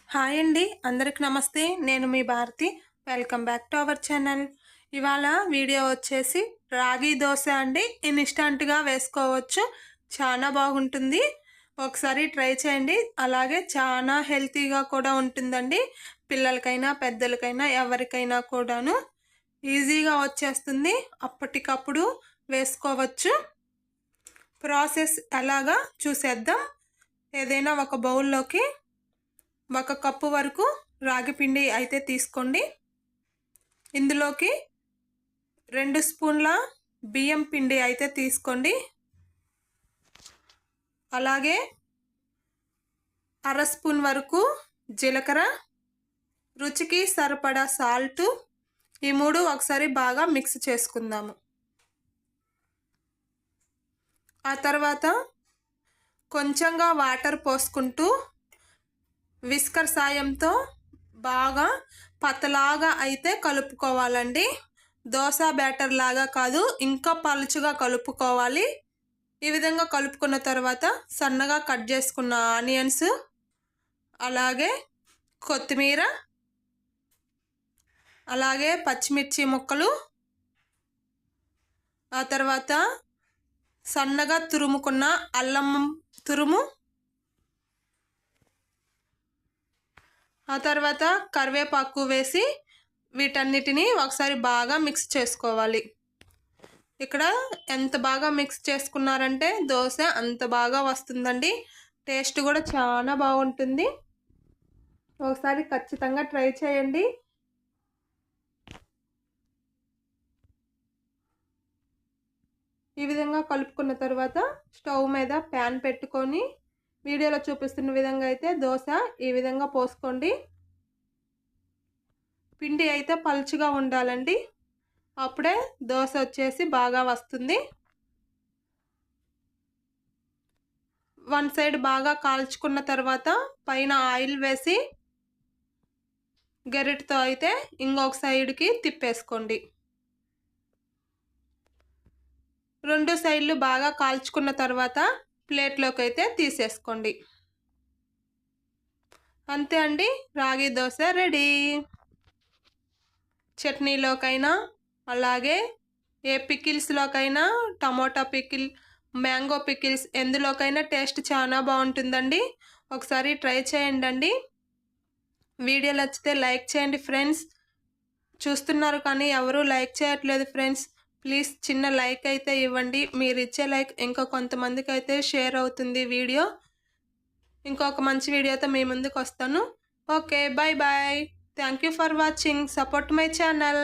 Hi అండి, అందరికి నమస్తే. నేను మీ Bharathi. Welcome back to our channel. ఇవాళ వీడియో వచ్చేసి రాగి దోశ అండి. ఇన్స్టంట్గా వేసుకోవచ్చు, చాలా బాగుంటుంది. ఒకసారి ట్రై చేయండి. అలాగే చాలా హెల్తీగా కూడా ఉంటుందండి. పిల్లలకైనా పెద్దలకైనా ఎవరికైనా కూడాను ఈజీగా వచ్చేస్తుంది. అప్పటికప్పుడు వేసుకోవచ్చు. ప్రాసెస్ ఎలాగా చూసేద్దాం. ఏదైనా ఒక బౌల్లోకి 1 కప్పు వరకు రాగి పిండి అయితే తీసుకోండి. ఇందులోకి 2 స్పూన్ల బియ్యం పిండి అయితే తీసుకోండి. అలాగే 1/2 స్పూన్ వరకు జీలకర్ర, రుచికి సరిపడా సాల్ట్, ఈ 3 ఒకసారి బాగా మిక్స్ చేసుకుందాము. ఆ తర్వాత కొంచెంగా వాటర్ పోసుకుంటూ విస్కర్ సాయంతో బాగా పతలాగా అయితే కలుపుకోవాలండి. దోశ బ్యాటర్ లాగా కాదు, ఇంకా పలుచగా కలుపుకోవాలి. ఈ విధంగా కలుపుకున్న తర్వాత సన్నగా కట్ చేసుకున్న ఆనియన్స్, అలాగే కొత్తిమీర, అలాగే పచ్చిమిర్చి ముక్కలు, ఆ తర్వాత సన్నగా తురుముకున్న అల్లం తురుము, ఆ తర్వాత కరివేపాకు వేసి వీటన్నిటిని ఒకసారి బాగా మిక్స్ చేసుకోవాలి. ఇక్కడ ఎంత బాగా మిక్స్ చేసుకున్నారంటే దోశ అంత బాగా వస్తుందండి. టేస్ట్ కూడా చాలా బాగుంటుంది. ఒకసారి ఖచ్చితంగా ట్రై చేయండి. ఈ విధంగా కలుపుకున్న తర్వాత స్టవ్ మీద ప్యాన్ పెట్టుకొని వీడియోలో చూపిస్తున్న విధంగా అయితే దోశ ఈ విధంగా పోసుకోండి. పిండి అయితే పలుచగా ఉండాలండి, అప్పుడే దోశ వచ్చేసి బాగా వస్తుంది. 1 సైడ్ బాగా కాల్చుకున్న తర్వాత పైన ఆయిల్ వేసి గరిటతో అయితే ఇంకొక సైడ్కి తిప్పేసుకోండి. 2 సైడ్లు బాగా కాల్చుకున్న తర్వాత ప్లేట్లోకి అయితే తీసేసుకోండి. అంతే అండి, రాగి దోశ రెడీ. చట్నీలోకైనా, అలాగే ఏ పికిల్స్లోకైనా, టమోటా పికిల్, మ్యాంగో పికిల్స్ ఎందులోకైనా టేస్ట్ చాలా బాగుంటుందండి. ఒకసారి ట్రై చేయండి. వీడియో నచ్చితే లైక్ చేయండి ఫ్రెండ్స్. చూస్తున్నారు కానీ ఎవరు లైక్ చేయట్లేదు ఫ్రెండ్స్. ప్లీజ్ చిన్న లైక్ అయితే ఇవ్వండి. మీరు ఇచ్చే లైక్ ఇంకా కొంతమందికి అయితే షేర్ అవుతుంది వీడియో. ఇంకొక మంచి వీడియోతో మీ ముందుకు వస్తాను. Okay, bye bye. Thank you for watching. Support my channel.